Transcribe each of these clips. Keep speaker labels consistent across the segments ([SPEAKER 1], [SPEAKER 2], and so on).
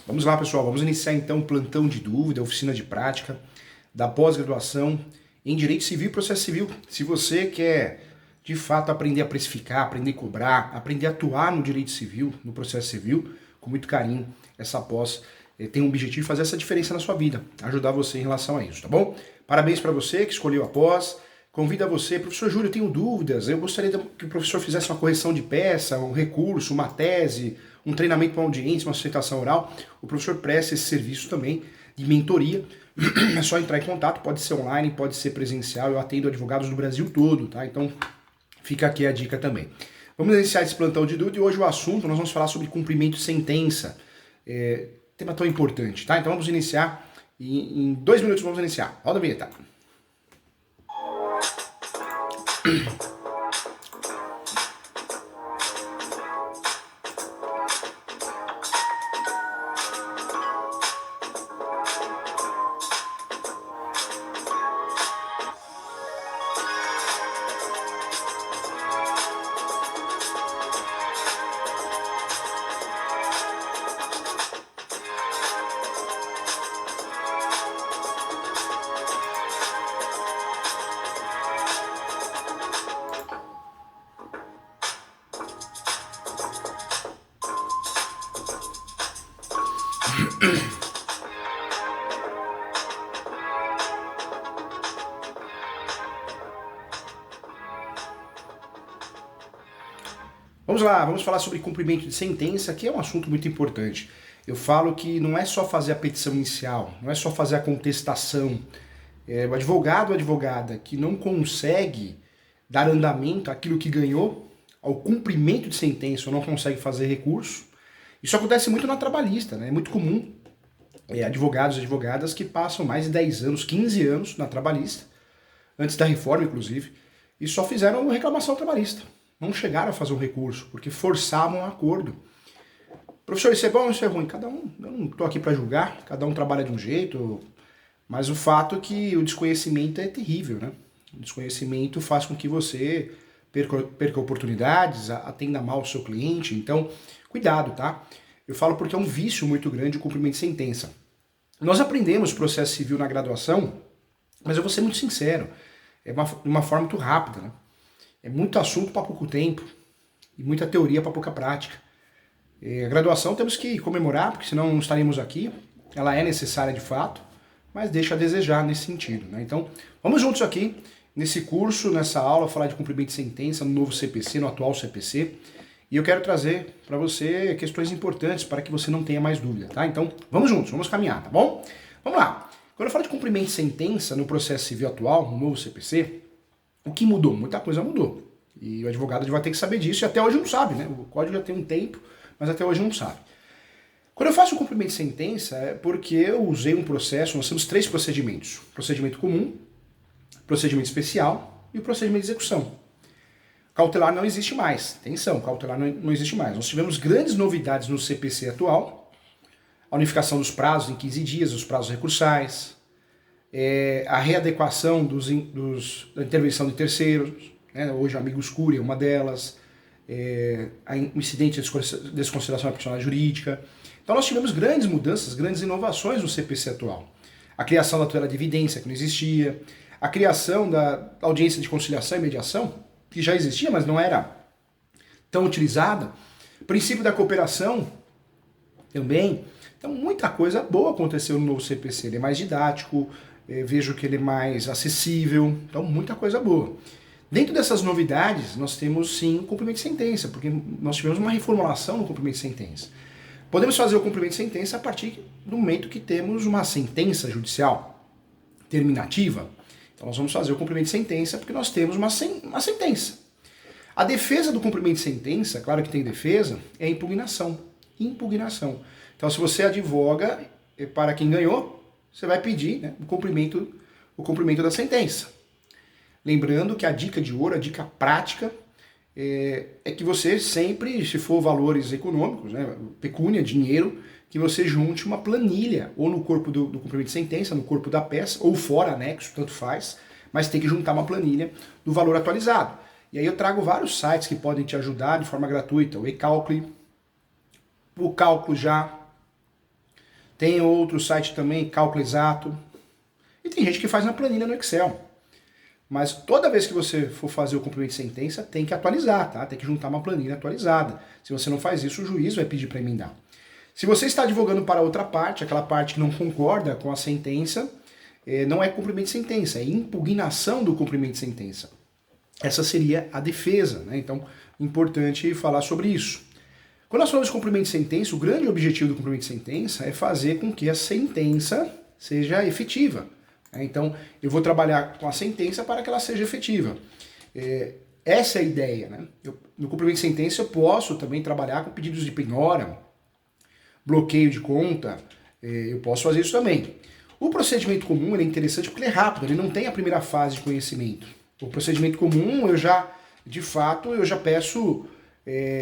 [SPEAKER 1] Vamos lá, pessoal, vamos iniciar então o plantão de dúvida, oficina de prática da pós-graduação em Direito Civil e Processo Civil. Se você quer, de fato, aprender a precificar, aprender a cobrar, aprender a atuar no Direito Civil, no Processo Civil, com muito carinho, essa pós tem o objetivo de fazer essa diferença na sua vida, ajudar você em relação a isso, tá bom? Parabéns para você que escolheu a pós. Convido a você, professor Júlio, eu tenho dúvidas, eu gostaria que o professor fizesse uma correção de peça, um recurso, uma tese, um treinamento para uma audiência, uma sustentação oral. O professor presta esse serviço também de mentoria. É só entrar em contato, pode ser online, pode ser presencial, eu atendo advogados do Brasil todo, tá? Então fica aqui a dica também. Vamos iniciar esse plantão de dúvida e hoje o assunto, nós vamos falar sobre cumprimento de sentença. Tema tão importante, tá? Então vamos iniciar, em 2 minutos vamos iniciar. Roda a vinheta. Vamos lá, vamos falar sobre cumprimento de sentença, que é um assunto muito importante. Eu falo que não é só fazer a petição inicial, não é só fazer a contestação. O advogado ou advogada que não consegue dar andamento àquilo que ganhou, ao cumprimento de sentença, ou não consegue fazer recurso, isso acontece muito na trabalhista, né? É muito comum advogados e advogadas que passam mais de 10 anos, 15 anos na trabalhista, antes da reforma inclusive, e só fizeram reclamação trabalhista. Não chegaram a fazer um recurso, porque forçavam um acordo. Professor, isso é bom ou isso é ruim? Cada um, eu não estou aqui para julgar, cada um trabalha de um jeito, mas o fato é que o desconhecimento é terrível, né? O desconhecimento faz com que você perca oportunidades, atenda mal o seu cliente, então cuidado, tá? Eu falo porque é um vício muito grande o cumprimento de sentença. Nós aprendemos processo civil na graduação, mas eu vou ser muito sincero, de uma forma muito rápida, né? É muito assunto para pouco tempo e muita teoria para pouca prática. A graduação temos que comemorar, porque senão não estaremos aqui. Ela é necessária de fato, mas deixa a desejar nesse sentido, né? Então, vamos juntos aqui, nesse curso, nessa aula, falar de cumprimento de sentença no novo CPC, no atual CPC. E eu quero trazer para você questões importantes para que você não tenha mais dúvida, tá? Então, vamos juntos, vamos caminhar, tá bom? Vamos lá. Quando eu falo de cumprimento de sentença no processo civil atual, no novo CPC, o que mudou? Muita coisa mudou. E o advogado vai ter que saber disso, e até hoje não sabe, né? O código já tem um tempo, mas até hoje não sabe. Quando eu faço um cumprimento de sentença, é porque eu usei um processo, nós temos 3 procedimentos. Procedimento comum, procedimento especial e o procedimento de execução. Cautelar não existe mais. Atenção, cautelar não existe mais. Nós tivemos grandes novidades no CPC atual, a unificação dos prazos em 15 dias, os prazos recursais, a readequação da intervenção de terceiros, né? Hoje o amigos curiae é uma delas, o incidente de desconsideração da personalidade jurídica. Então nós tivemos grandes mudanças, grandes inovações no CPC atual. A criação da tutela de evidência, que não existia, a criação da audiência de conciliação e mediação, que já existia, mas não era tão utilizada, o princípio da cooperação também. Então muita coisa boa aconteceu no novo CPC, ele é mais didático, vejo que ele é mais acessível, então muita coisa boa. Dentro dessas novidades, nós temos sim o cumprimento de sentença, porque nós tivemos uma reformulação no cumprimento de sentença. Podemos fazer o cumprimento de sentença a partir do momento que temos uma sentença judicial terminativa. Então nós vamos fazer o cumprimento de sentença porque nós temos uma sentença. A defesa do cumprimento de sentença, claro que tem defesa, é impugnação. Impugnação. Então se você advoga para quem ganhou, você vai pedir, né, o cumprimento da sentença. Lembrando que a dica de ouro, a dica prática, é que você sempre, se for valores econômicos, né, pecúnia, dinheiro, que você junte uma planilha, ou no corpo do cumprimento de sentença, no corpo da peça, ou fora, anexo, tanto faz, mas tem que juntar uma planilha do valor atualizado. E aí eu trago vários sites que podem te ajudar de forma gratuita, o eCalcule, o Cálculo Já, tem outro site também, Cálculo Exato, e tem gente que faz na planilha no Excel. Mas toda vez que você for fazer o cumprimento de sentença, tem que atualizar, tá? Tem que juntar uma planilha atualizada. Se você não faz isso, o juiz vai pedir para emendar. Se você está advogando para outra parte, aquela parte que não concorda com a sentença, não é cumprimento de sentença, é impugnação do cumprimento de sentença. Essa seria a defesa, né? Então, importante falar sobre isso. Quando nós falamos de cumprimento de sentença, o grande objetivo do cumprimento de sentença é fazer com que a sentença seja efetiva. Então, eu vou trabalhar com a sentença para que ela seja efetiva. Essa é a ideia, né? No cumprimento de sentença eu posso também trabalhar com pedidos de penhora, bloqueio de conta, eu posso fazer isso também. O procedimento comum ele é interessante porque ele é rápido, ele não tem a primeira fase de conhecimento. O procedimento comum, de fato, eu já peço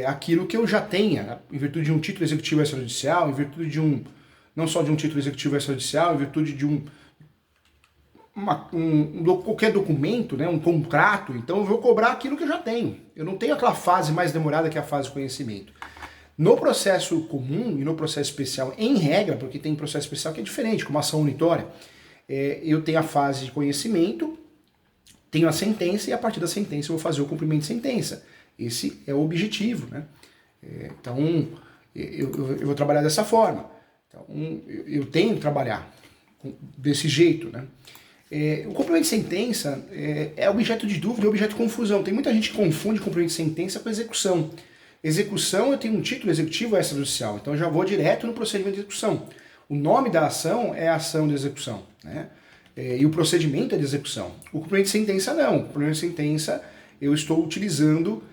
[SPEAKER 1] aquilo que eu já tenha, em virtude de um título executivo extrajudicial, em virtude não só de um título executivo extrajudicial, em virtude de qualquer documento, né, um contrato, então eu vou cobrar aquilo que eu já tenho. Eu não tenho aquela fase mais demorada que é a fase de conhecimento. No processo comum e no processo especial, em regra, porque tem processo especial que é diferente, como ação unitória, eu tenho a fase de conhecimento, tenho a sentença e a partir da sentença eu vou fazer o cumprimento de sentença. Esse é o objetivo, né? Então, eu vou trabalhar dessa forma. Então, eu tenho que trabalhar desse jeito, né? O cumprimento de sentença é objeto de dúvida, é objeto de confusão. Tem muita gente que confunde cumprimento de sentença com execução. Execução, eu tenho um título executivo extrajudicial, então eu já vou direto no procedimento de execução. O nome da ação é ação de execução, né? E o procedimento é de execução. O cumprimento de sentença não. O cumprimento de sentença eu estou utilizando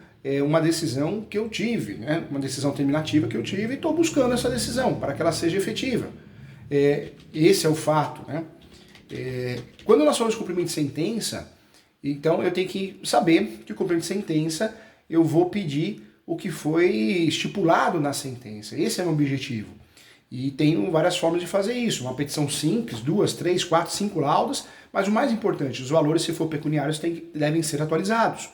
[SPEAKER 1] uma decisão que eu tive, né? Uma decisão terminativa que eu tive e estou buscando essa decisão para que ela seja efetiva. Esse é o fato, né? Quando nós falamos de cumprimento de sentença, então eu tenho que saber que o cumprimento de sentença eu vou pedir o que foi estipulado na sentença. Esse é o meu objetivo. E tenho várias formas de fazer isso. Uma petição simples, 2, 3, 4, 5 laudas, mas o mais importante, os valores, se for pecuniários, devem ser atualizados.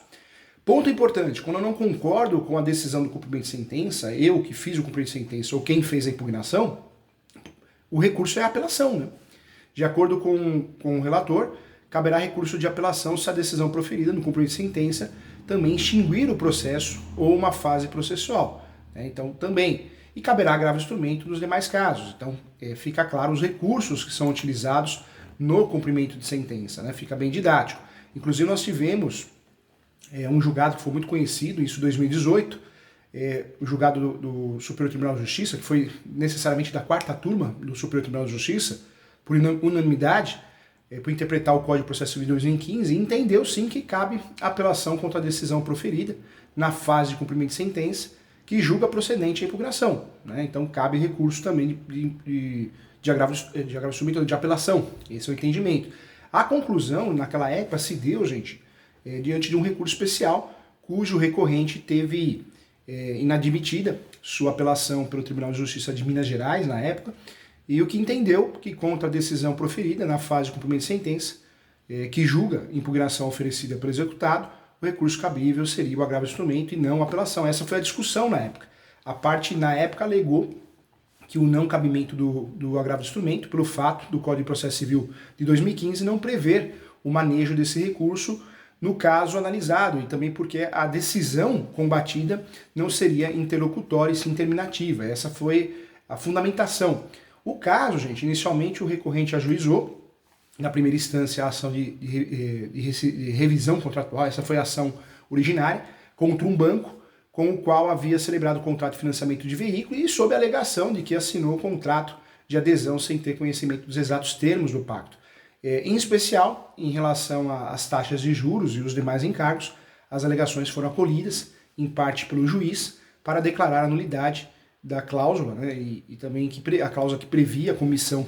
[SPEAKER 1] Ponto importante, quando eu não concordo com a decisão do cumprimento de sentença, eu que fiz o cumprimento de sentença ou quem fez a impugnação, o recurso é a apelação, né? De acordo com o relator, caberá recurso de apelação se a decisão proferida no cumprimento de sentença também extinguir o processo ou uma fase processual, né? Então, também. E caberá agravo instrumento nos demais casos. Então, fica claro os recursos que são utilizados no cumprimento de sentença, né? Fica bem didático. Inclusive, nós tivemos um julgado que foi muito conhecido, isso em 2018, o julgado do Superior Tribunal de Justiça, que foi necessariamente da 4ª turma do Superior Tribunal de Justiça, por unanimidade, por interpretar o Código de Processo Civil de 2015, e entendeu sim que cabe apelação contra a decisão proferida na fase de cumprimento de sentença, que julga procedente a impugnação, né? Então cabe recurso também de agravo instrumento de apelação. Esse é o entendimento. A conclusão, naquela época, se deu, gente, diante de um recurso especial, cujo recorrente teve inadmitida sua apelação pelo Tribunal de Justiça de Minas Gerais, na época, e o que entendeu que contra a decisão proferida na fase de cumprimento de sentença, que julga impugnação oferecida pelo executado, o recurso cabível seria o agravo instrumento e não a apelação. Essa foi a discussão na época. A parte, na época, alegou que o não cabimento do agravo instrumento, pelo fato do Código de Processo Civil de 2015 não prever o manejo desse recurso no caso analisado, e também porque a decisão combatida não seria interlocutória e sim terminativa. Essa foi a fundamentação. O caso, gente, inicialmente o recorrente ajuizou na primeira instância, a ação de revisão contratual, essa foi a ação originária, contra um banco com o qual havia celebrado o contrato de financiamento de veículo e sob a alegação de que assinou o contrato de adesão sem ter conhecimento dos exatos termos do pacto. Em especial, em relação às taxas de juros e os demais encargos, as alegações foram acolhidas, em parte pelo juiz, para declarar a nulidade da cláusula, né, e também a cláusula que previa a comissão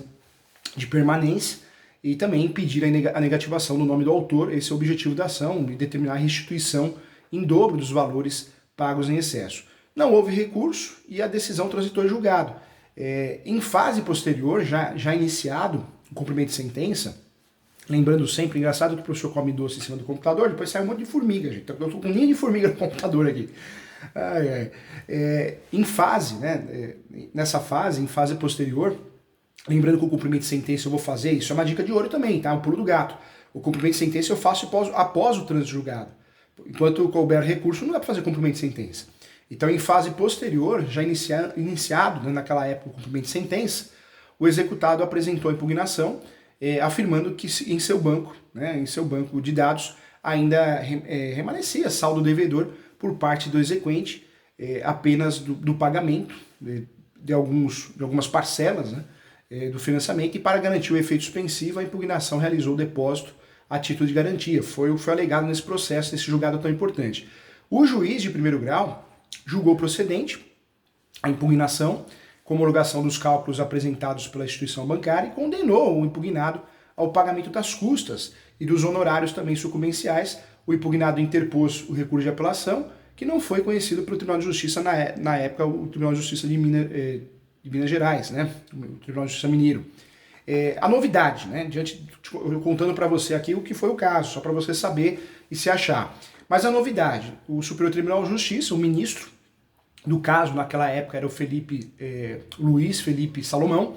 [SPEAKER 1] de permanência, e também impedir a negativação do nome do autor, esse é o objetivo da ação, e determinar a restituição em dobro dos valores pagos em excesso. Não houve recurso e a decisão transitou em julgado. Em fase posterior, já iniciado o cumprimento de sentença, lembrando sempre, engraçado que o professor come doce em cima do computador, depois sai um monte de formiga, gente. Eu tô com um ninho de formiga no computador aqui. Em fase, né, nessa fase, em fase posterior, lembrando que o cumprimento de sentença eu vou fazer, isso é uma dica de ouro também, tá? O pulo do gato. O cumprimento de sentença eu faço após o trânsito julgado. Enquanto couber recurso, não dá para fazer cumprimento de sentença. Então, em fase posterior, já iniciado, né, naquela época, o cumprimento de sentença, o executado apresentou a impugnação, afirmando que em seu banco, né, em seu banco de dados, ainda remanescia saldo devedor por parte do exequente, apenas do pagamento de algumas parcelas, né, do financiamento, e para garantir o efeito suspensivo, a impugnação realizou o depósito a título de garantia. Foi alegado nesse processo, nesse julgado tão importante. O juiz de primeiro grau julgou procedente a impugnação com homologação dos cálculos apresentados pela instituição bancária e condenou o impugnado ao pagamento das custas e dos honorários também sucumbenciais. O impugnado interpôs o recurso de apelação, que não foi conhecido pelo Tribunal de Justiça na época, o Tribunal de Justiça de Minas Gerais, né? O Tribunal de Justiça Mineiro. A novidade, né? Contando para você aqui o que foi o caso, só para você saber e se achar. Mas a novidade, o Superior Tribunal de Justiça, o ministro do caso naquela época era o Luiz Felipe Salomão,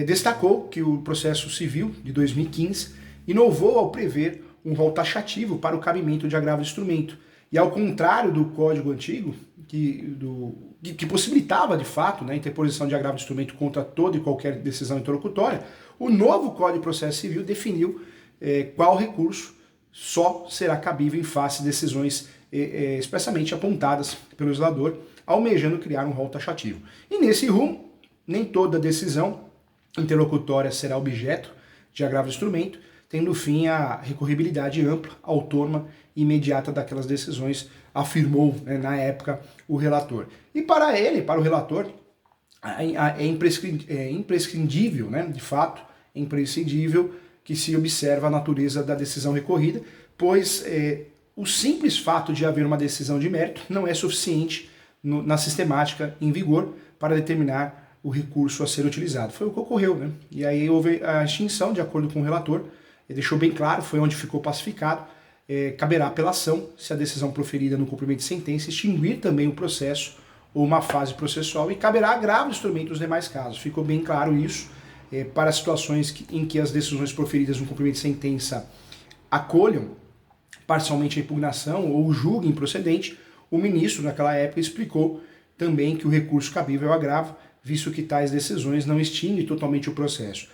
[SPEAKER 1] destacou que o processo civil de 2015 inovou ao prever um rol taxativo para o cabimento de agravo de instrumento. E ao contrário do código antigo, que possibilitava de fato, né, a interposição de agravo de instrumento contra toda e qualquer decisão interlocutória, o novo Código de Processo Civil definiu qual recurso só será cabível em face de decisões expressamente apontadas pelo legislador, almejando criar um rol taxativo. E nesse rumo, nem toda decisão interlocutória será objeto de agravo de instrumento, tendo fim a recorribilidade ampla, autônoma e imediata daquelas decisões, afirmou, né, na época o relator. E para o relator, é imprescindível, né, de fato, é imprescindível que se observe a natureza da decisão recorrida, pois o simples fato de haver uma decisão de mérito não é suficiente na sistemática em vigor para determinar o recurso a ser utilizado. Foi o que ocorreu, né? E aí houve a extinção, de acordo com o relator, ele deixou bem claro, foi onde ficou pacificado, caberá apelação se a decisão proferida no cumprimento de sentença extinguir também o processo ou uma fase processual, e caberá agravo de instrumento nos demais casos. Ficou bem claro isso, para situações em que as decisões proferidas no cumprimento de sentença acolham parcialmente a impugnação ou julguem improcedente. O ministro, naquela época, explicou também que o recurso cabível é o agravo, visto que tais decisões não extinguem totalmente o processo.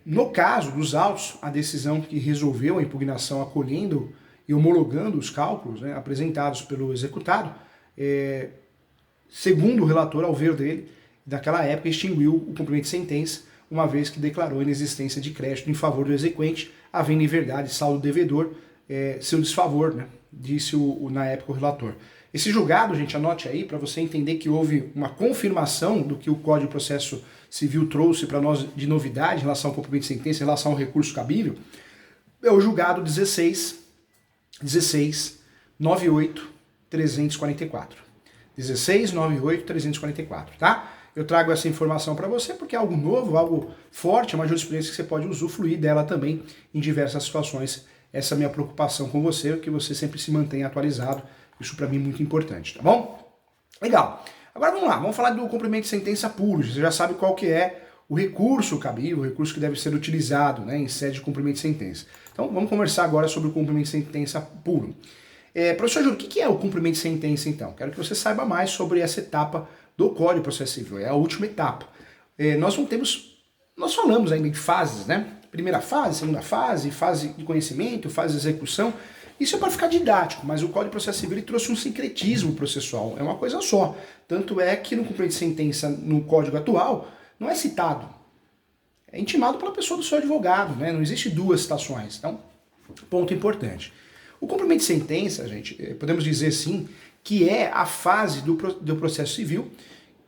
[SPEAKER 1] No caso dos autos, a decisão que resolveu a impugnação acolhendo e homologando os cálculos, né, apresentados pelo executado, segundo o relator, ao ver dele, naquela época extinguiu o cumprimento de sentença, uma vez que declarou a inexistência de crédito em favor do exequente, havendo em verdade saldo devedor, seu desfavor, né, disse na época o relator. Esse julgado, gente, anote aí, para você entender que houve uma confirmação do que o Código de Processo Civil trouxe para nós de novidade em relação ao cumprimento de sentença, em relação ao recurso cabível, é o julgado 1698-344. 1698-344, tá? Eu trago essa informação para você porque é algo novo, algo forte, é uma jurisprudência que você pode usufruir dela também em diversas situações. Essa é a minha preocupação com você, que você sempre se mantenha atualizado. Isso para mim é muito importante, tá bom? Legal. Agora vamos lá, vamos falar do cumprimento de sentença puro. Você já sabe qual que é o recurso cabível, o recurso que deve ser utilizado, né, em sede de cumprimento de sentença. Então vamos conversar agora sobre o cumprimento de sentença puro. Professor Júlio, o que é o cumprimento de sentença então? Quero que você saiba mais sobre essa etapa do Código de Processo Civil, é a última etapa. Nós falamos ainda de fases, né? primeira fase, segunda fase, fase de conhecimento, fase de execução. Isso é para ficar didático, mas o Código de Processo Civil ele trouxe um sincretismo processual, é uma coisa só. Tanto é que no cumprimento de sentença no Código atual não é citado, é intimado pela pessoa do seu advogado, né? Não existe duas citações. Então, ponto importante. O cumprimento de sentença, gente, podemos dizer sim, que é a fase do processo civil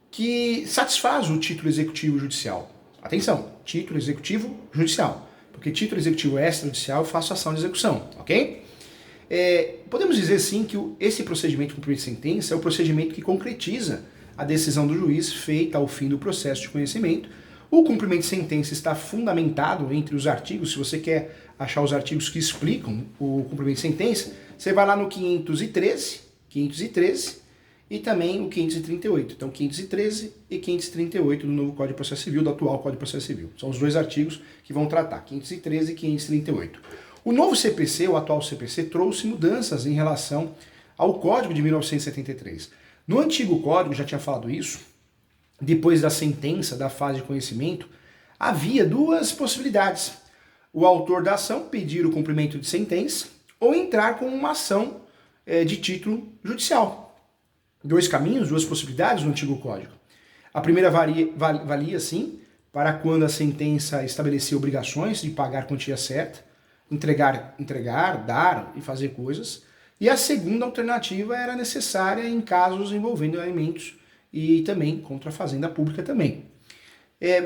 [SPEAKER 1] que satisfaz o título executivo judicial. Atenção, título executivo judicial, porque título executivo extrajudicial eu faço ação de execução, ok? Podemos dizer sim que esse procedimento de cumprimento de sentença é o procedimento que concretiza a decisão do juiz feita ao fim do processo de conhecimento. O cumprimento de sentença está fundamentado entre os artigos. Se você quer achar os artigos que explicam o cumprimento de sentença, você vai lá no 513 e também o 538. Então 513 e 538 do novo Código de Processo Civil, do atual Código de Processo Civil. São os dois artigos que vão tratar, 513 e 538. O novo CPC, o atual CPC, trouxe mudanças em relação ao Código de 1973. No antigo Código, já tinha falado isso, depois da sentença, da fase de conhecimento, havia duas possibilidades. O autor da ação pedir o cumprimento de sentença ou entrar com uma ação de título judicial. Dois caminhos, duas possibilidades no antigo Código. A primeira valia, sim, para quando a sentença estabelecia obrigações de pagar a quantia certa, entregar, dar e fazer coisas. E a segunda alternativa era necessária em casos envolvendo alimentos e também contra a fazenda pública também.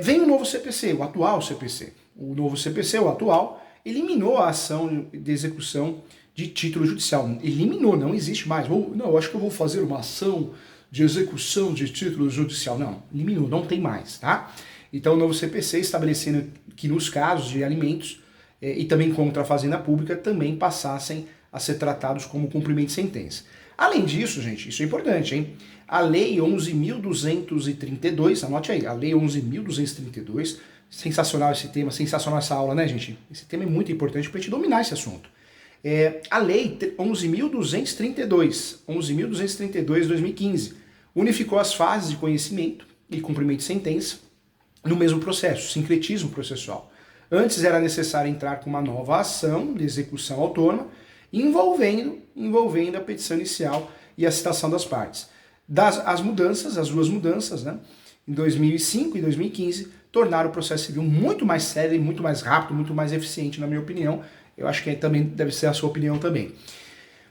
[SPEAKER 1] Vem o novo CPC, o atual CPC. O novo CPC, o atual, eliminou a ação de execução de título judicial. Eliminou, não existe mais. Não, acho que eu vou fazer uma ação de execução de título judicial. Não, eliminou, não tem mais, tá? Então o novo CPC estabelecendo que nos casos de alimentos e também contra a fazenda pública também passassem a ser tratados como cumprimento de sentença. Além disso, gente, isso é importante, hein? A Lei 11.232, anote aí, a Lei 11.232, sensacional esse tema, sensacional essa aula, né, gente? Esse tema é muito importante para a gente dominar esse assunto. A Lei 11.232 de 2015, unificou as fases de conhecimento e cumprimento de sentença no mesmo processo, sincretismo processual. Antes era necessário entrar com uma nova ação de execução autônoma, envolvendo a petição inicial e a citação das partes. As duas mudanças, né, em 2005 e 2015, tornaram o processo civil muito mais sério, muito mais rápido, muito mais eficiente, na minha opinião. Eu acho que também deve ser a sua opinião também.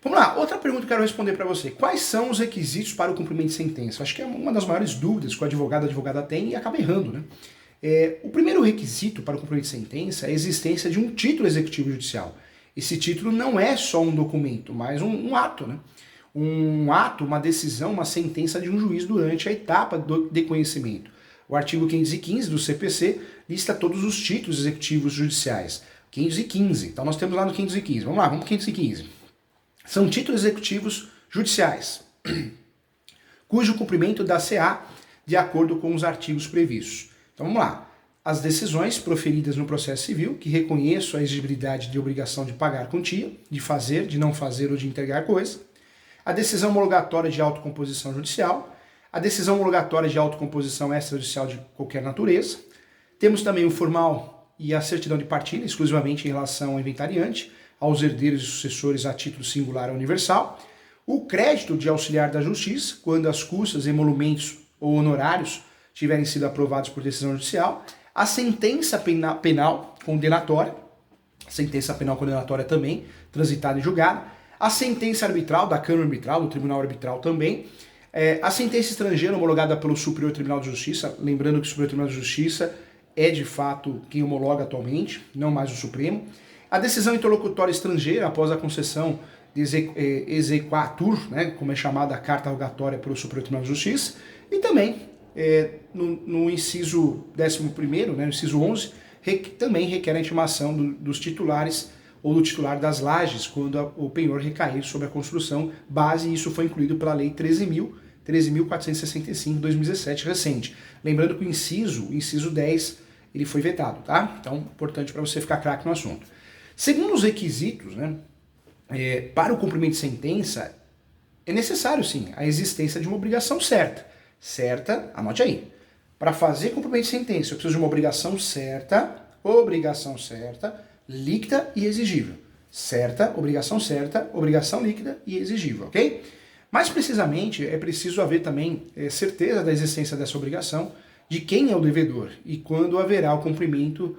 [SPEAKER 1] Vamos lá, outra pergunta que eu quero responder para você. Quais são os requisitos para o cumprimento de sentença? Eu acho que é uma das maiores dúvidas que o advogado, a advogada tem e acaba errando, né? O primeiro requisito para o cumprimento de sentença é a existência de um título executivo judicial. Esse título não é só um documento, mas um ato, né? Um ato, uma decisão, uma sentença de um juiz durante a etapa de conhecimento. O artigo 515 do CPC lista todos os títulos executivos judiciais. 515. Então nós temos lá no 515. Vamos lá, vamos para 515. São títulos executivos judiciais, cujo cumprimento dá-se-á de acordo com os artigos previstos. Então vamos lá. As decisões proferidas no processo civil, que reconheçam a exigibilidade de obrigação de pagar quantia, de fazer, de não fazer ou de entregar coisa. A decisão homologatória de autocomposição judicial. A decisão homologatória de autocomposição extrajudicial de qualquer natureza. Temos também o formal e a certidão de partilha, exclusivamente em relação ao inventariante, aos herdeiros e sucessores a título singular ou universal. O crédito de auxiliar da justiça, quando as custas, emolumentos ou honorários tiverem sido aprovados por decisão judicial. A sentença penal condenatória, sentença penal condenatória também, transitada e julgada. A sentença arbitral, da Câmara Arbitral, do Tribunal Arbitral também. A sentença estrangeira homologada pelo Superior Tribunal de Justiça, lembrando que o Superior Tribunal de Justiça é de fato quem homologa atualmente, não mais o Supremo. A decisão interlocutória estrangeira após a concessão de exequatur, né, como é chamada a carta rogatória pelo Superior Tribunal de Justiça. E também, no inciso 11º, né, no inciso 11, também requer a intimação dos titulares ou do titular das lajes, quando o penhor recair sobre a construção base, e isso foi incluído pela Lei 13.465 de 2017, recente. Lembrando que o inciso 10, ele foi vetado, tá? Então, importante para você ficar craque no assunto. Segundo os requisitos, né, para o cumprimento de sentença, é necessário, sim, a existência de uma obrigação certa. Certa, anote aí. Para fazer cumprimento de sentença, eu preciso de uma obrigação certa, obrigação certa, líquida e exigível. Certa, obrigação líquida e exigível, ok? Mais precisamente, é preciso haver também certeza da existência dessa obrigação, de quem é o devedor e quando haverá o cumprimento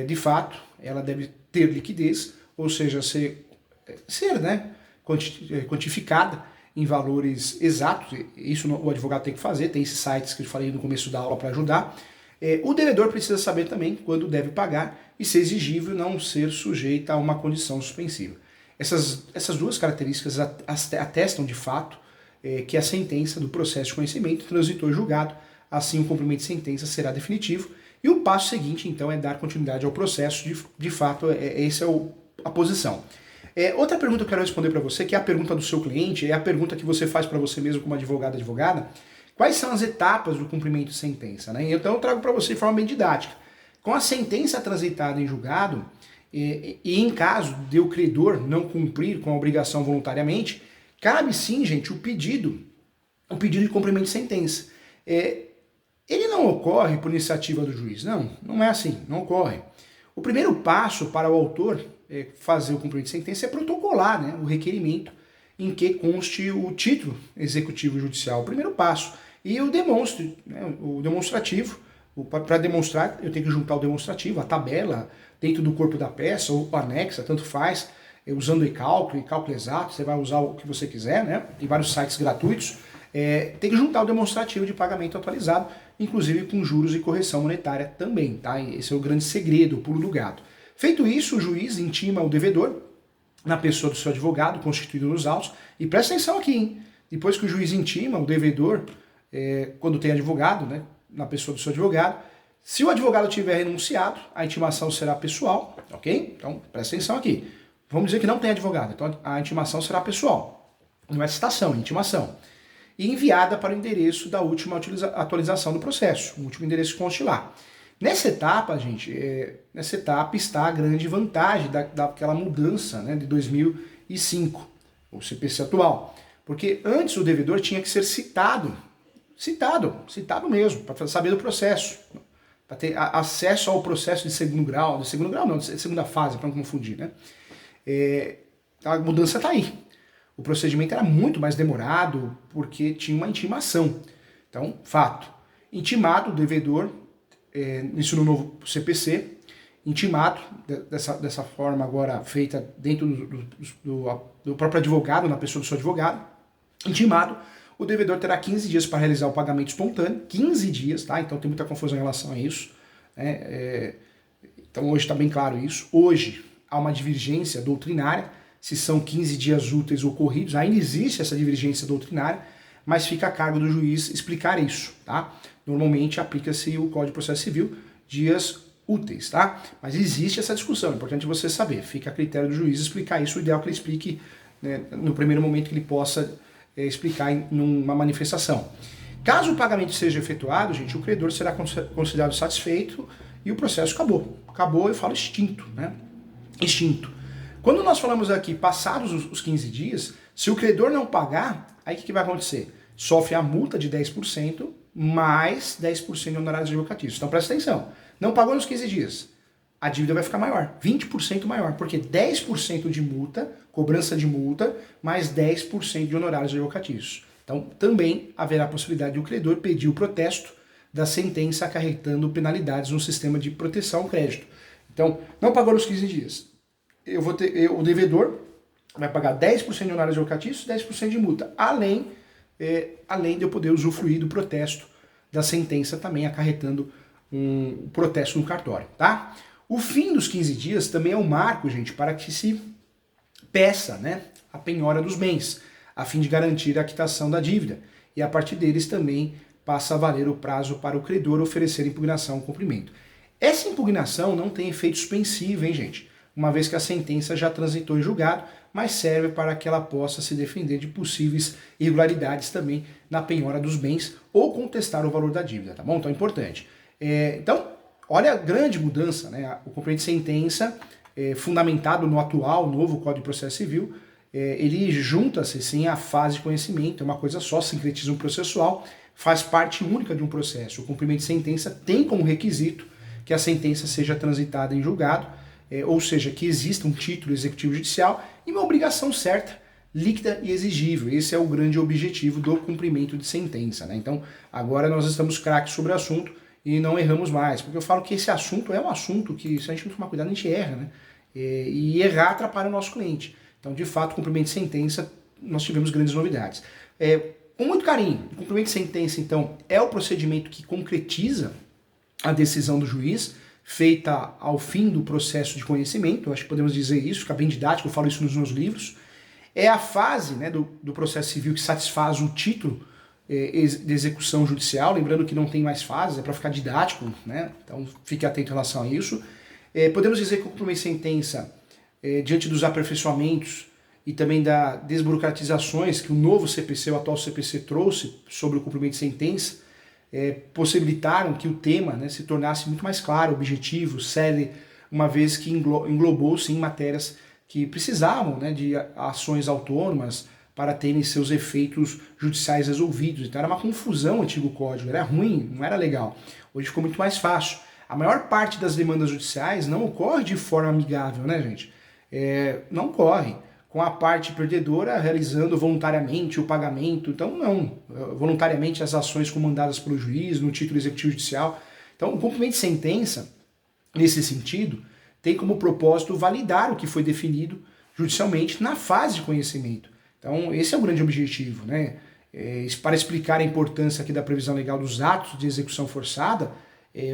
[SPEAKER 1] de fato. Ela deve ter liquidez, ou seja, ser né, quantificada em valores exatos. Isso o advogado tem que fazer, tem esses sites que eu falei no começo da aula para ajudar. O devedor precisa saber também quando deve pagar e, se exigível, não ser sujeita a uma condição suspensiva. Essas duas características atestam de fato que a sentença do processo de conhecimento transitou em julgado, assim o cumprimento de sentença será definitivo. E o passo seguinte, então, é dar continuidade ao processo, de fato, essa é a posição. Outra pergunta que eu quero responder para você, que é a pergunta do seu cliente, é a pergunta que você faz para você mesmo como advogada. Quais são as etapas do cumprimento de sentença? Né? Então eu trago para você de forma bem didática. Com a sentença transitada em julgado, e em caso de o credor não cumprir com a obrigação voluntariamente, cabe sim, gente, o pedido de cumprimento de sentença. Ele não ocorre por iniciativa do juiz, não é assim, não ocorre. O primeiro passo para o autor fazer o cumprimento de sentença é protocolar, né, o requerimento em que conste o título executivo judicial, o primeiro passo. E o demonstrativo, para demonstrar, eu tenho que juntar o demonstrativo, a tabela, dentro do corpo da peça, ou anexa, tanto faz, usando e-cálculo exato, você vai usar o que você quiser, né? Tem vários sites gratuitos. Tem que juntar o demonstrativo de pagamento atualizado, inclusive com juros e correção monetária também, tá? Esse é o grande segredo, o pulo do gato. Feito isso, o juiz intima o devedor, na pessoa do seu advogado, constituído nos autos, e presta atenção aqui, hein? Depois que o juiz intima o devedor, quando tem advogado, né, na pessoa do seu advogado, se o advogado tiver renunciado, a intimação será pessoal, ok? Então, presta atenção aqui. Vamos dizer que não tem advogado, então a intimação será pessoal. Não é citação, é intimação. E enviada para o endereço da última atualização do processo, o último endereço que conste lá. Nessa etapa, gente, está a grande vantagem daquela mudança, né, de 2005, o CPC atual. Porque antes o devedor tinha que ser citado mesmo, para saber do processo, para ter acesso ao processo de segundo grau de segunda fase, para não confundir, né? A mudança está aí. O procedimento era muito mais demorado porque tinha uma intimação. Então, fato. Intimado o devedor, isso no novo CPC, intimado dessa forma agora feita dentro do próprio advogado, na pessoa do seu advogado, intimado, o devedor terá 15 dias para realizar o pagamento espontâneo, 15 dias, tá? Então tem muita confusão em relação a isso. Né? Então hoje está bem claro isso. Hoje há uma divergência doutrinária, se são 15 dias úteis ocorridos, ainda existe essa divergência doutrinária, mas fica a cargo do juiz explicar isso, tá? Normalmente aplica-se o Código de Processo Civil, dias úteis, tá? Mas existe essa discussão, é importante você saber, fica a critério do juiz explicar isso, o ideal é que ele explique, né, no primeiro momento que ele possa explicar numa manifestação. Caso o pagamento seja efetuado, gente, o credor será considerado satisfeito e o processo acabou. Acabou, eu falo extinto, né? Extinto. Quando nós falamos aqui, passados os 15 dias, se o credor não pagar, aí o que vai acontecer? Sofre a multa de 10% mais 10% de honorários advocatícios. Então presta atenção, não pagou nos 15 dias, a dívida vai ficar maior, 20% maior, porque 10% de multa, cobrança de multa, mais 10% de honorários advocatícios. Então também haverá a possibilidade de o credor pedir o protesto da sentença acarretando penalidades no sistema de proteção ao crédito. Então, não pagou nos 15 dias. O devedor vai pagar 10% de honorários advocatícios, 10% de multa, além de eu poder usufruir do protesto da sentença também acarretando um protesto no cartório, tá? O fim dos 15 dias também é um marco, gente, para que se peça, né, a penhora dos bens, a fim de garantir a quitação da dívida. E a partir deles também passa a valer o prazo para o credor oferecer impugnação ao cumprimento. Essa impugnação não tem efeito suspensivo, hein, gente? Uma vez que a sentença já transitou em julgado, mas serve para que ela possa se defender de possíveis irregularidades também na penhora dos bens ou contestar o valor da dívida, tá bom? Então é importante. Então, olha a grande mudança, né? O cumprimento de sentença, fundamentado no atual, novo Código de Processo Civil, ele junta-se sim à fase de conhecimento, é uma coisa só, sincretismo processual, faz parte única de um processo. O cumprimento de sentença tem como requisito que que a sentença seja transitada em julgado, ou seja, que exista um título executivo judicial e uma obrigação certa, líquida e exigível. Esse é o grande objetivo do cumprimento de sentença, né? Então, agora nós estamos craques sobre o assunto e não erramos mais, porque eu falo que esse assunto é um assunto que, se a gente não tomar cuidado, a gente erra, né? E errar atrapalha o nosso cliente. Então, de fato, o cumprimento de sentença, nós tivemos grandes novidades. Com muito carinho, o cumprimento de sentença, então, é o procedimento que concretiza a decisão do juiz, feita ao fim do processo de conhecimento. Eu acho que podemos dizer isso, fica bem didático, eu falo isso nos meus livros. É a fase, né, do processo civil que satisfaz o título de execução judicial, lembrando que não tem mais fases, é para ficar didático, né? Então fique atento em relação a isso. Podemos dizer que o cumprimento de sentença, diante dos aperfeiçoamentos e também das desburocratizações que o novo CPC, o atual CPC, trouxe sobre o cumprimento de sentença, possibilitaram que o tema, né, se tornasse muito mais claro, objetivo, célere, uma vez que englobou sim matérias que precisavam, né, de ações autônomas para terem seus efeitos judiciais resolvidos. Então era uma confusão o antigo código, era ruim, não era legal. Hoje ficou muito mais fácil. A maior parte das demandas judiciais não ocorre de forma amigável, né, gente? Não ocorre com a parte perdedora realizando voluntariamente o pagamento. Então não, voluntariamente as ações comandadas pelo juiz no título executivo judicial. Então o cumprimento de sentença, nesse sentido, tem como propósito validar o que foi definido judicialmente na fase de conhecimento. Então, esse é o grande objetivo, né? Para explicar a importância aqui da previsão legal dos atos de execução forçada,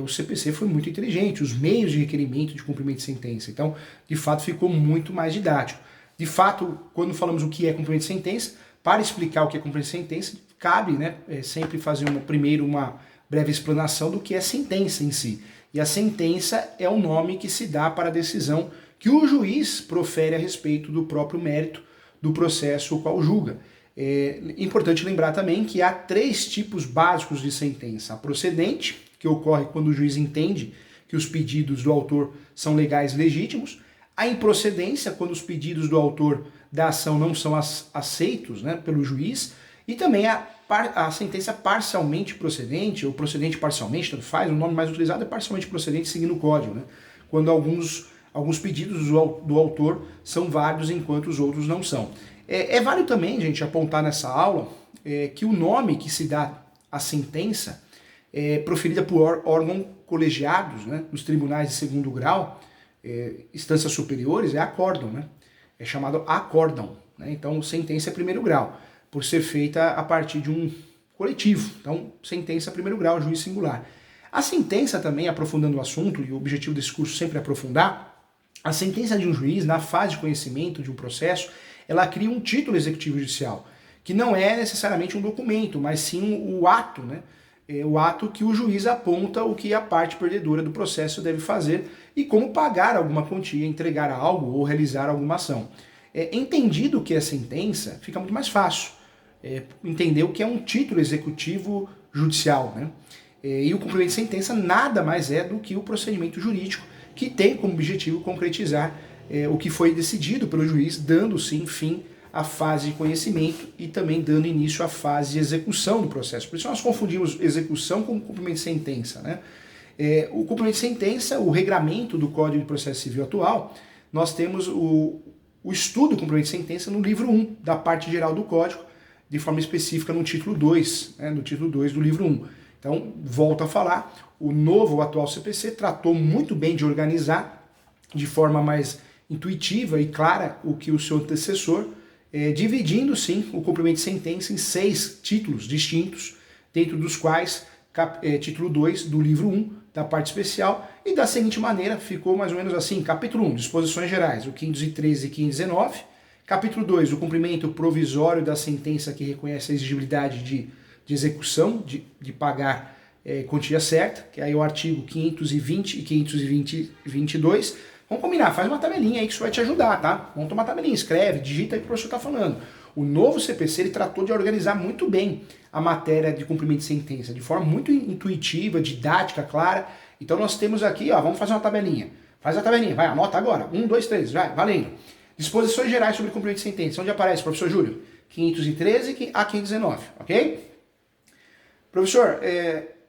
[SPEAKER 1] o CPC foi muito inteligente, os meios de requerimento de cumprimento de sentença. Então, de fato, ficou muito mais didático. De fato, quando falamos o que é cumprimento de sentença, para explicar o que é cumprimento de sentença, cabe, né, sempre fazer primeiro uma breve explanação do que é sentença em si. E a sentença é o nome que se dá para a decisão que o juiz profere a respeito do próprio mérito do processo o qual julga. É importante lembrar também que há 3 tipos básicos de sentença. A procedente, que ocorre quando o juiz entende que os pedidos do autor são legais e legítimos. A improcedência, quando os pedidos do autor da ação não são aceitos, né, pelo juiz. E também a sentença parcialmente procedente, ou procedente parcialmente, tanto faz, o nome mais utilizado é parcialmente procedente, seguindo o código, né? Quando alguns pedidos do autor são válidos enquanto os outros não são. É válido também, gente, apontar nessa aula que o nome que se dá à sentença proferida por órgãos colegiados, né, nos tribunais de segundo grau, instâncias superiores, é acórdão, né? É chamado acórdão, né? Então, sentença é primeiro grau, por ser feita a partir de um coletivo. Então, sentença primeiro grau, juiz singular. A sentença também, aprofundando o assunto, e o objetivo desse curso sempre é aprofundar, a sentença de um juiz, na fase de conhecimento de um processo, ela cria um título executivo judicial, que não é necessariamente um documento, mas sim o ato, né? O ato que o juiz aponta o que a parte perdedora do processo deve fazer e como pagar alguma quantia, entregar algo ou realizar alguma ação. Entendido o que é sentença, fica muito mais fácil entender o que é um título executivo judicial, né? E o cumprimento de sentença nada mais é do que o procedimento jurídico que tem como objetivo concretizar o que foi decidido pelo juiz, dando sim fim à fase de conhecimento e também dando início à fase de execução do processo. Por isso nós confundimos execução com cumprimento de sentença, né? O cumprimento de sentença, o regramento do Código de Processo Civil atual, nós temos o estudo do cumprimento de sentença no livro 1 da parte geral do Código, de forma específica no título 2, né, no título 2 do livro 1. Então, volto a falar, o atual CPC tratou muito bem de organizar de forma mais intuitiva e clara o que o seu antecessor, dividindo sim o cumprimento de sentença em 6 títulos distintos, dentro dos quais título 2 do livro 1 da parte especial, e da seguinte maneira ficou mais ou menos assim: capítulo 1, disposições gerais, o 513 e 519, capítulo 2, o cumprimento provisório da sentença que reconhece a exigibilidade de execução, de pagar quantia certa, que é aí o artigo 520 e 522. Vamos combinar, faz uma tabelinha aí que isso vai te ajudar, tá? Vamos tomar uma tabelinha, escreve, digita aí o que o professor está falando. O novo CPC ele tratou de organizar muito bem a matéria de cumprimento de sentença, de forma muito intuitiva, didática, clara. Então nós temos aqui, ó, vamos fazer uma tabelinha. Faz a tabelinha, vai, anota agora. 1, 2, 3, vai, valendo. Disposições gerais sobre cumprimento de sentença. Onde aparece, professor Júlio? 513 a 519, ok? Professor,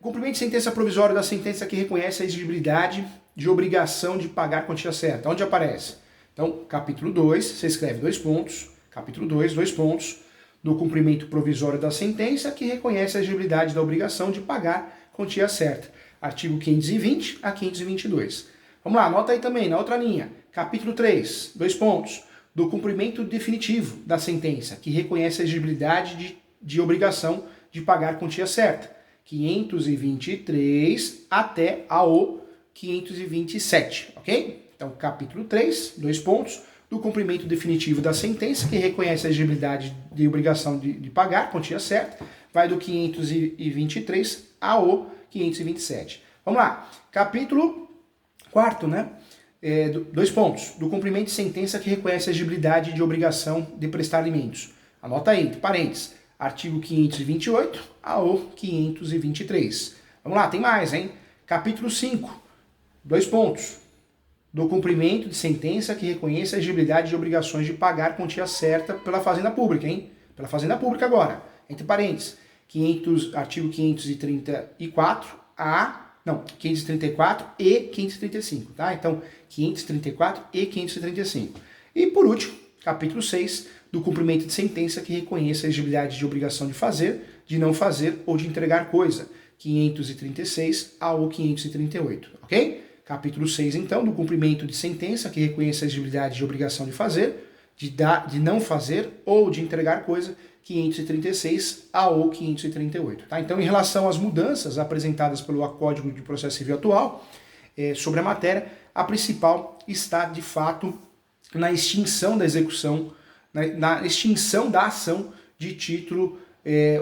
[SPEAKER 1] cumprimento de sentença provisória da sentença que reconhece a exigibilidade de obrigação de pagar a quantia certa. Onde aparece? Então, capítulo 2, você escreve 2 pontos, capítulo 2, 2 pontos, do cumprimento provisório da sentença que reconhece a exigibilidade da obrigação de pagar a quantia certa. Artigo 520 a 522. Vamos lá, anota aí também, na outra linha. Capítulo 3, 2 pontos, do cumprimento definitivo da sentença que reconhece a exigibilidade de obrigação de pagar a quantia certa. 523 até ao 527, ok? Então, capítulo 3, 2 pontos, do cumprimento definitivo da sentença, que reconhece a exigibilidade de obrigação de pagar, a quantia certa, vai do 523 ao 527. Vamos lá, capítulo 4, né? 2 pontos, do cumprimento de sentença que reconhece a exigibilidade de obrigação de prestar alimentos. Anota aí, entre parênteses, artigo 528 ao 523. Vamos lá, tem mais, hein? Capítulo 5, 2 pontos, do cumprimento de sentença que reconheça a exigibilidade de obrigações de pagar quantia certa pela Fazenda Pública, hein? Pela Fazenda Pública agora, entre parênteses, artigo 534 534 e 535, tá? Então, 534 e 535. E por último, capítulo 6, do cumprimento de sentença que reconheça a exigibilidade de obrigação de fazer, de não fazer ou de entregar coisa, 536 ao 538, ok? Capítulo 6, então, do cumprimento de sentença que reconheça a exigibilidade de obrigação de fazer, de não fazer ou de entregar coisa, 536 ao 538. Tá? Então, em relação às mudanças apresentadas pelo Código de Processo Civil atual sobre a matéria, a principal está, de fato, na extinção da execução, na extinção da ação de título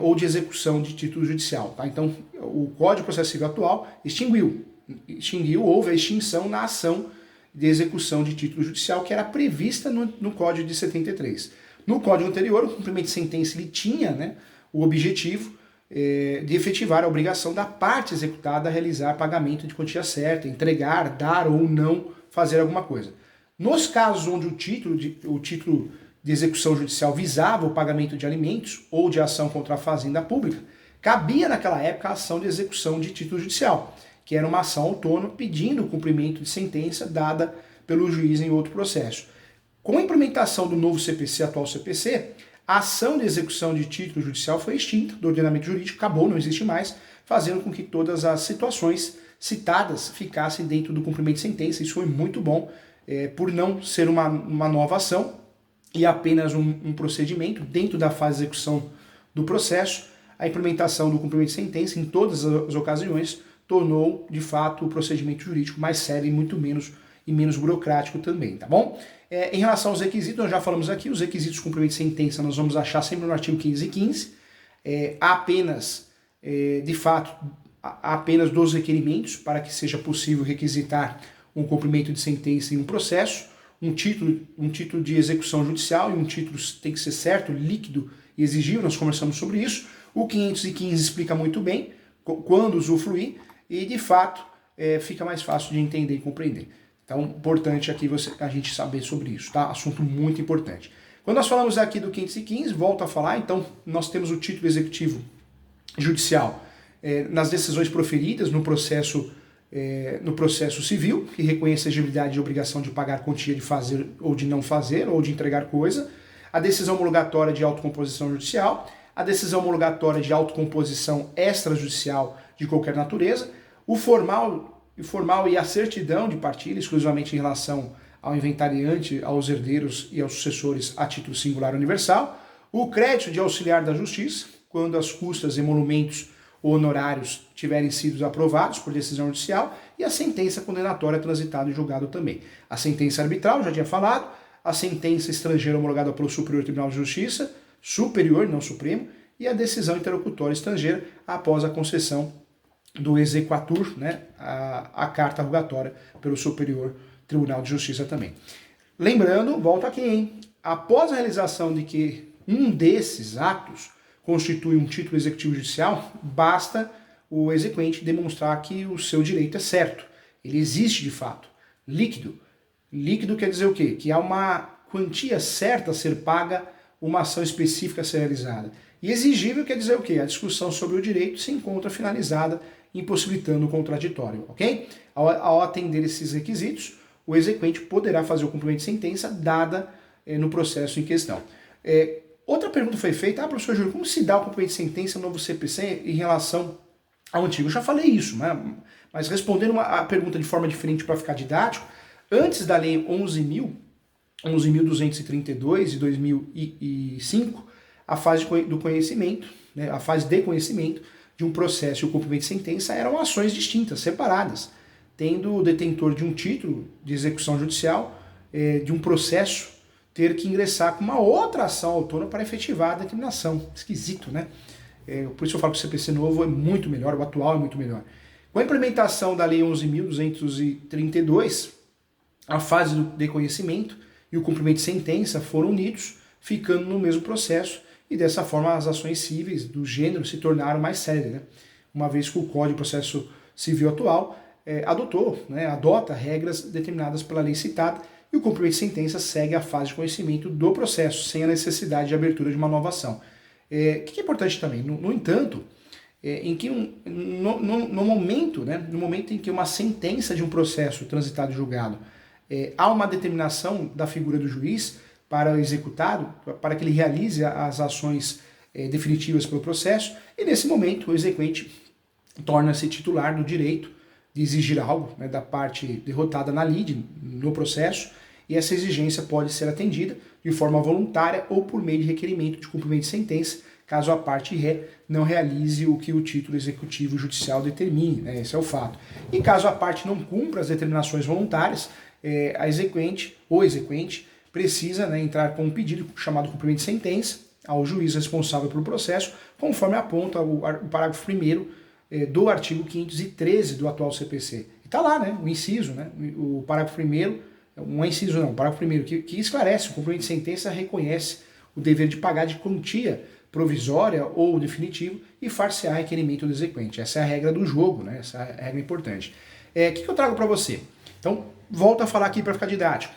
[SPEAKER 1] ou de execução de título judicial. Tá? Então, o Código de Processo Civil atual extinguiu, houve a extinção na ação de execução de título judicial que era prevista no Código de 73. No Código anterior, o cumprimento de sentença ele tinha, né, o objetivo de efetivar a obrigação da parte executada a realizar pagamento de quantia certa, entregar, dar ou não fazer alguma coisa. Nos casos onde o título de execução judicial visava o pagamento de alimentos ou de ação contra a fazenda pública, cabia naquela época a ação de execução de título judicial, que era uma ação autônoma pedindo o cumprimento de sentença dada pelo juiz em outro processo. Com a implementação do novo CPC, atual CPC, a ação de execução de título judicial foi extinta do ordenamento jurídico, acabou, não existe mais, fazendo com que todas as situações citadas ficassem dentro do cumprimento de sentença. Isso foi muito bom, por não ser uma nova ação e apenas um procedimento dentro da fase de execução do processo. A implementação do cumprimento de sentença em todas as ocasiões tornou, de fato, o procedimento jurídico mais sério e menos burocrático também, tá bom? Em relação aos requisitos, nós já falamos aqui, os requisitos de cumprimento de sentença nós vamos achar sempre no artigo 515, há apenas, de fato, há apenas 2 requerimentos para que seja possível requisitar um cumprimento de sentença em um processo, um título de execução judicial, e um título tem que ser certo, líquido e exigível, nós conversamos sobre isso. O 515 explica muito bem quando usufruir e, de fato, fica mais fácil de entender e compreender. Então, importante aqui a gente saber sobre isso, tá? Assunto muito importante. Quando nós falamos aqui do 515, volto a falar, então, nós temos o título executivo judicial nas decisões proferidas no processo civil, que reconhece a exigibilidade de obrigação de pagar quantia de fazer ou de não fazer, ou de entregar coisa, a decisão homologatória de autocomposição judicial, a decisão homologatória de autocomposição extrajudicial de qualquer natureza, o formal e a certidão de partilha, exclusivamente em relação ao inventariante, aos herdeiros e aos sucessores a título singular universal, o crédito de auxiliar da justiça, quando as custas, emolumentos ou honorários tiverem sido aprovados por decisão judicial, e a sentença condenatória transitada em julgado também. A sentença arbitral, já tinha falado, a sentença estrangeira homologada pelo Superior Tribunal de Justiça, superior, não supremo, e a decisão interlocutória estrangeira após a concessão do exequatur, né, a carta rogatória pelo Superior Tribunal de Justiça também. Lembrando, volto aqui, hein? Após a realização de que um desses atos constitui um título executivo judicial, basta o exequente demonstrar que o seu direito é certo. Ele existe de fato. Líquido. Líquido quer dizer o quê? Que há uma quantia certa a ser paga, uma ação específica a ser realizada. E exigível quer dizer o quê? A discussão sobre o direito se encontra finalizada impossibilitando o contraditório, ok? Ao atender esses requisitos, o exequente poderá fazer o cumprimento de sentença dada no processo em questão. Outra pergunta foi feita, professor Júlio, como se dá o cumprimento de sentença no novo CPC em relação ao antigo? Eu já falei isso, né? Mas respondendo a pergunta de forma diferente para ficar didático, antes da lei 11.232 de 2005, a fase do conhecimento, né, a fase de conhecimento de um processo e o cumprimento de sentença eram ações distintas, separadas, tendo o detentor de um título de execução judicial, de um processo, ter que ingressar com uma outra ação autônoma para efetivar a determinação. Esquisito, né? Por isso eu falo que o CPC novo é muito melhor, o atual é muito melhor. Com a implementação da Lei 11.232, a fase de conhecimento e o cumprimento de sentença foram unidos, ficando no mesmo processo, e dessa forma as ações cíveis do gênero se tornaram mais sérias, né? Uma vez que o Código de Processo Civil atual adota regras determinadas pela lei citada, e o cumprimento de sentença segue a fase de conhecimento do processo, sem a necessidade de abertura de uma nova ação. O que é importante também, no entanto, em que no momento em que uma sentença de um processo transitado e julgado, há uma determinação da figura do juiz para o executado, para que ele realize as ações definitivas pelo processo, e nesse momento o exequente torna-se titular do direito de exigir algo, né, da parte derrotada na lide, no processo, e essa exigência pode ser atendida de forma voluntária ou por meio de requerimento de cumprimento de sentença, caso a parte ré não realize o que o título executivo judicial determine, né, esse é o fato. E caso a parte não cumpra as determinações voluntárias, a exequente ou exequente precisa, né, entrar com um pedido chamado cumprimento de sentença ao juiz responsável pelo processo, conforme aponta o parágrafo 1º do artigo 513 do atual CPC. E está lá, né, o inciso, né, o parágrafo 1º, o parágrafo 1º que esclarece: o cumprimento de sentença reconhece o dever de pagar de quantia provisória ou definitivo e far-se-á requerimento do exequente. Essa é a regra do jogo, né, essa é a regra importante. O que eu trago para você? Então, volto a falar aqui para ficar didático.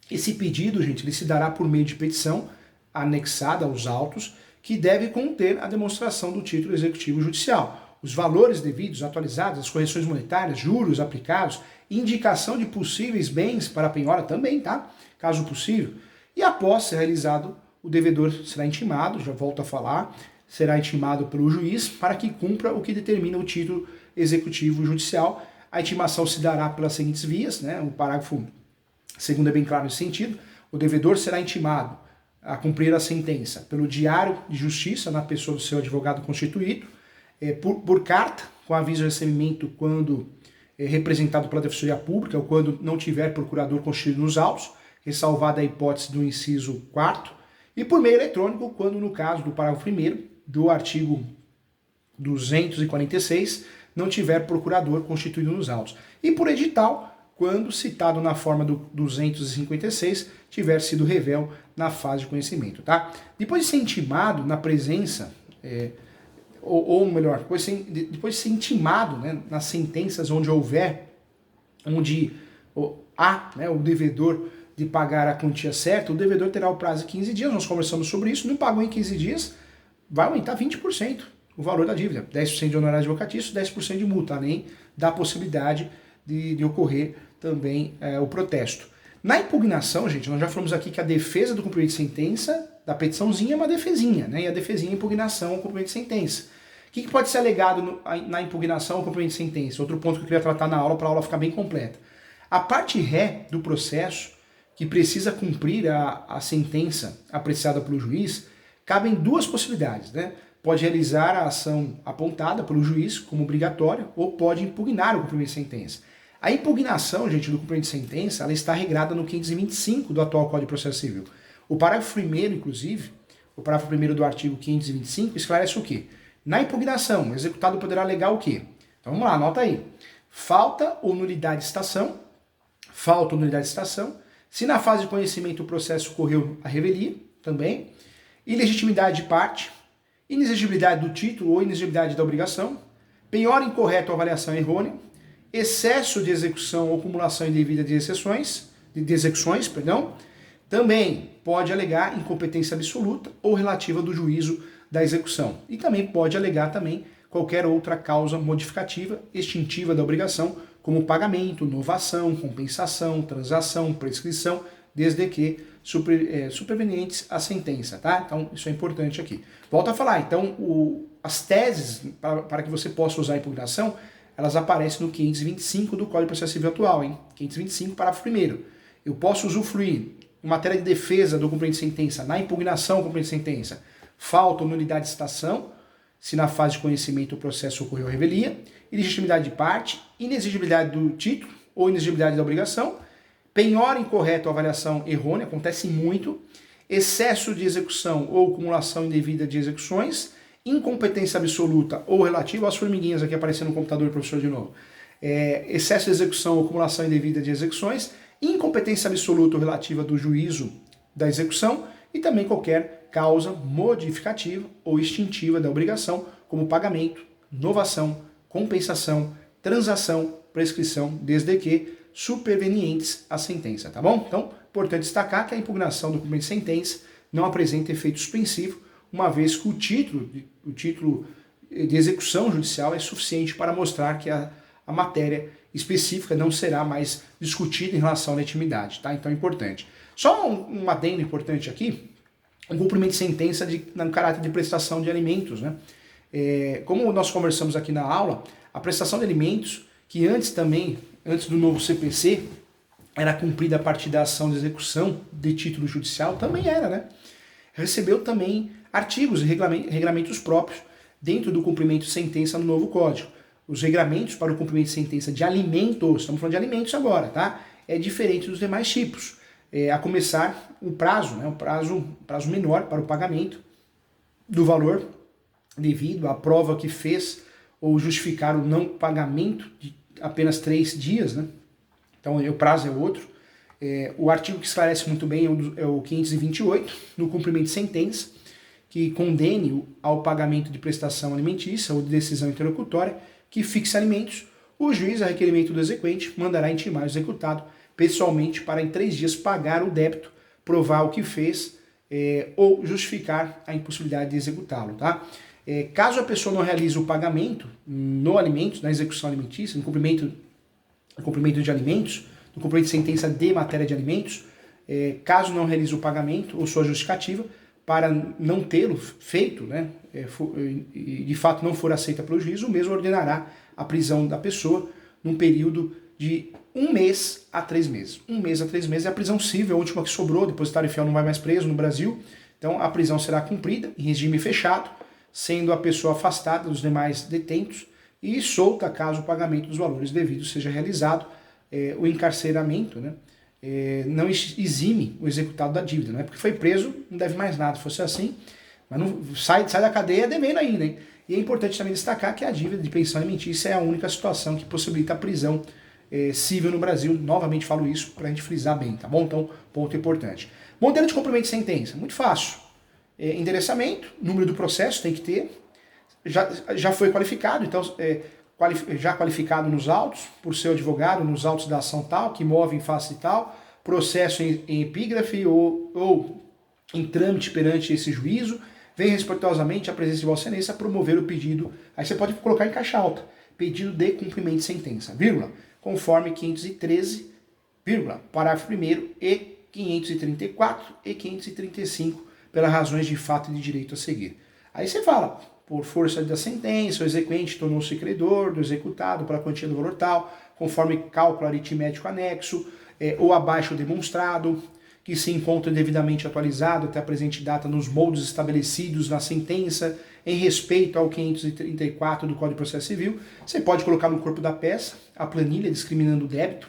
[SPEAKER 1] Esse pedido, gente, ele se dará por meio de petição anexada aos autos, que deve conter a demonstração do título executivo judicial, os valores devidos, atualizados, as correções monetárias, juros aplicados, indicação de possíveis bens para penhora também, tá? Caso possível. E após ser realizado, o devedor será intimado, já volto a falar, será intimado pelo juiz para que cumpra o que determina o título executivo judicial. A intimação se dará pelas seguintes vias, né? O parágrafo 2º é bem claro nesse sentido. O devedor será intimado a cumprir a sentença pelo diário de justiça, na pessoa do seu advogado constituído, por carta, com aviso de recebimento quando representado pela Defensoria Pública ou quando não tiver procurador constituído nos autos, ressalvada a hipótese do inciso 4º, e por meio eletrônico, quando no caso do parágrafo 1º do artigo 246 não tiver procurador constituído nos autos. E por edital, quando citado na forma do 256 tiver sido revel na fase de conhecimento, tá? Depois de ser intimado na presença, ou melhor, depois de ser intimado, né, nas sentenças onde há, né, o devedor de pagar a quantia certa, o devedor terá o prazo de 15 dias, nós conversamos sobre isso, não pagou em 15 dias, vai aumentar 20% o valor da dívida, 10% de honorário advocatício, 10% de multa, além da possibilidade de ocorrer também o protesto. Na impugnação, gente, nós já falamos aqui que a defesa do cumprimento de sentença, da petiçãozinha, é uma defesinha, né? E a defesinha é a impugnação ao cumprimento de sentença. O que pode ser alegado na impugnação ao cumprimento de sentença? Outro ponto que eu queria tratar na aula, para a aula ficar bem completa. A parte ré do processo, que precisa cumprir a sentença apreciada pelo juiz, cabem duas possibilidades, né? Pode realizar a ação apontada pelo juiz como obrigatória ou pode impugnar o cumprimento de sentença. A impugnação, gente, do cumprimento de sentença, ela está regrada no 525 do atual Código de Processo Civil. O parágrafo 1º, inclusive, o parágrafo 1º do artigo 525 esclarece o quê? Na impugnação, o executado poderá alegar o quê? Então vamos lá, anota aí. Falta ou nulidade de citação, se na fase de conhecimento o processo ocorreu a revelia, também, ilegitimidade de parte, inexigibilidade do título ou inexigibilidade da obrigação, penhora incorreta ou avaliação errônea, excesso de execução ou acumulação indevida de execuções, também pode alegar incompetência absoluta ou relativa do juízo da execução. E também pode alegar qualquer outra causa modificativa, extintiva da obrigação, como pagamento, novação, compensação, transação, prescrição, desde que supervenientes à sentença, tá? Então, isso é importante aqui. Volto a falar, então, as teses para que você possa usar a impugnação, elas aparecem no 525 do Código de Processo Civil atual, hein? 525, parágrafo 1º. Eu posso usufruir, em matéria de defesa do cumprimento de sentença, na impugnação do cumprimento de sentença, falta ou nulidade de citação, se na fase de conhecimento o processo ocorreu revelia, ilegitimidade de parte, inexigibilidade do título ou inexigibilidade da obrigação, penhora incorreta ou avaliação errônea, acontece muito, excesso de execução ou acumulação indevida de execuções, incompetência absoluta ou relativa, as formiguinhas aqui aparecendo no computador, professor, de novo, excesso de execução ou acumulação indevida de execuções, incompetência absoluta ou relativa do juízo da execução e também qualquer causa modificativa ou extintiva da obrigação, como pagamento, novação, compensação, transação, prescrição, desde que supervenientes à sentença, tá bom? Então, importante destacar que a impugnação do cumprimento de sentença não apresenta efeito suspensivo, uma vez que o título de execução judicial é suficiente para mostrar que a matéria específica não será mais discutida em relação à legitimidade, tá? Então é importante. Só um adendo importante aqui, o cumprimento de sentença no caráter de prestação de alimentos, né? Como nós conversamos aqui na aula, a prestação de alimentos, que antes do novo CPC, era cumprida a partir da ação de execução de título judicial, também era, né? Recebeu também artigos e regulamentos próprios dentro do cumprimento de sentença no novo Código. Os regulamentos para o cumprimento de sentença de alimentos, estamos falando de alimentos agora, tá? É diferente dos demais tipos. A começar o prazo, né? O prazo menor para o pagamento do valor devido à prova que fez ou justificar o não pagamento de apenas 3 dias, né? Então o prazo é outro. O artigo que esclarece muito bem é o 528, no cumprimento de sentença, que condene ao pagamento de prestação alimentícia ou de decisão interlocutória que fixe alimentos, o juiz, a requerimento do exequente, mandará intimar o executado pessoalmente para em 3 dias pagar o débito, provar o que fez ou justificar a impossibilidade de executá-lo, tá? Caso a pessoa não realize o pagamento no alimentos, na execução alimentícia, no cumprimento de alimentos, no cumprimento de sentença de matéria de alimentos, caso não realize o pagamento ou sua justificativa, para não tê-lo feito, né, e de fato não for aceita pelo juiz, o mesmo ordenará a prisão da pessoa num período de 1 mês a 3 meses. 1 mês a 3 meses é a prisão civil, a última que sobrou, o depositário fiel não vai mais preso no Brasil, então a prisão será cumprida em regime fechado, sendo a pessoa afastada dos demais detentos e solta caso o pagamento dos valores devidos seja realizado. O encarceramento, né, não exime o executado da dívida, não é porque foi preso, não deve mais nada, se fosse assim, mas não sai da cadeia devendo ainda, hein? E é importante também destacar que a dívida de pensão alimentícia é a única situação que possibilita a prisão civil no Brasil. Novamente falo isso para a gente frisar bem, tá bom? Então, ponto importante. Modelo de cumprimento de sentença, muito fácil. Endereçamento, número do processo tem que ter, já foi qualificado, então já qualificado nos autos, por seu advogado, nos autos da ação tal, que move em face tal, processo em epígrafe ou em trâmite perante esse juízo, vem respeitosamente à presença de Vossa Excelência a promover o pedido, aí você pode colocar em caixa alta, pedido de cumprimento de sentença, vírgula, conforme 513, vírgula, parágrafo 1º e 534 e 535, pelas razões de fato e de direito a seguir. Aí você fala, por força da sentença, o exequente tornou-se credor do executado pela quantia do valor tal, conforme cálculo aritmético anexo, ou abaixo demonstrado, que se encontra devidamente atualizado até a presente data nos moldes estabelecidos na sentença, em respeito ao 534 do Código de Processo Civil. Você pode colocar no corpo da peça a planilha discriminando o débito,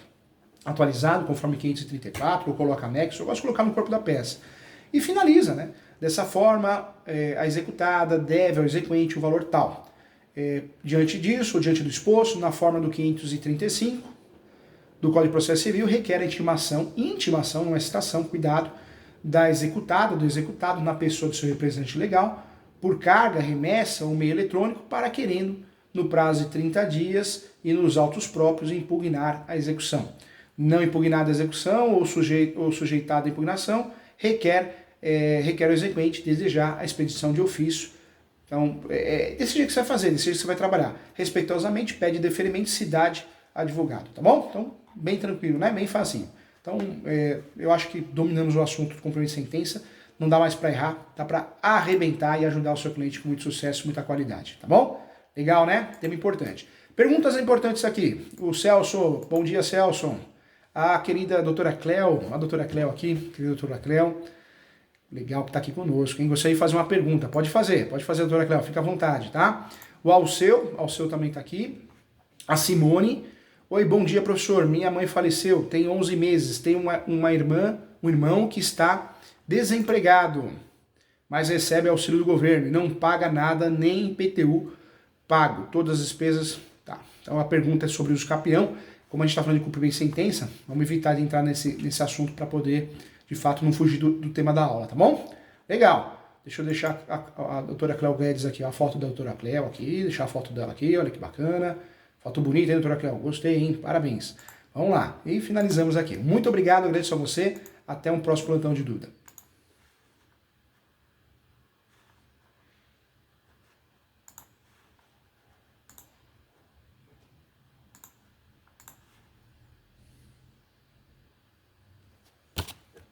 [SPEAKER 1] atualizado conforme 534, ou coloca anexo, eu gosto de colocar no corpo da peça. E finaliza, né? Dessa forma, a executada deve ao exequente o valor tal. Diante disso, ou diante do exposto, na forma do 535 do Código de Processo Civil, requer a intimação, não é citação, cuidado, da executada, do executado, na pessoa do seu representante legal, por carga, remessa ou meio eletrônico, para querendo, no prazo de 30 dias e nos autos próprios, impugnar a execução. Não impugnada a execução ou sujeitada à impugnação, requer o exequente desejar a expedição de ofício Então, desse jeito que você vai fazer, desse jeito que você vai trabalhar. Respeitosamente, pede deferimento, cidade, advogado, tá bom? Então, bem tranquilo, né? Bem facinho. Então, eu acho que dominamos o assunto do cumprimento de sentença, não dá mais para errar, dá para arrebentar e ajudar o seu cliente com muito sucesso, muita qualidade, tá bom? Legal, né? Tema importante. Perguntas importantes aqui. O Celso, bom dia, Celso. A querida doutora Cleo, a doutora Cleo aqui, querida doutora Cleo, legal que tá aqui conosco, hein? Gostaria de fazer uma pergunta. Pode fazer, doutora Cleo, fica à vontade, tá? O Alceu também tá aqui. A Simone, oi, bom dia, professor. Minha mãe faleceu, tem 11 meses, tem uma irmã, um irmão que está desempregado, mas recebe auxílio do governo e não paga nada, nem IPTU pago, todas as despesas. Tá. Então a pergunta é sobre o uso capião. Como a gente está falando de cumprimento de sentença, vamos evitar de entrar nesse assunto para poder, de fato, não fugir do tema da aula, tá bom? Legal. Deixa eu deixar a doutora Cléo Guedes aqui, a foto da doutora Cléo aqui, deixar a foto dela aqui, olha que bacana. Foto bonita, hein, doutora Cléo? Gostei, hein? Parabéns. Vamos lá. E finalizamos aqui. Muito obrigado, agradeço a você. Até um próximo plantão de dúvida.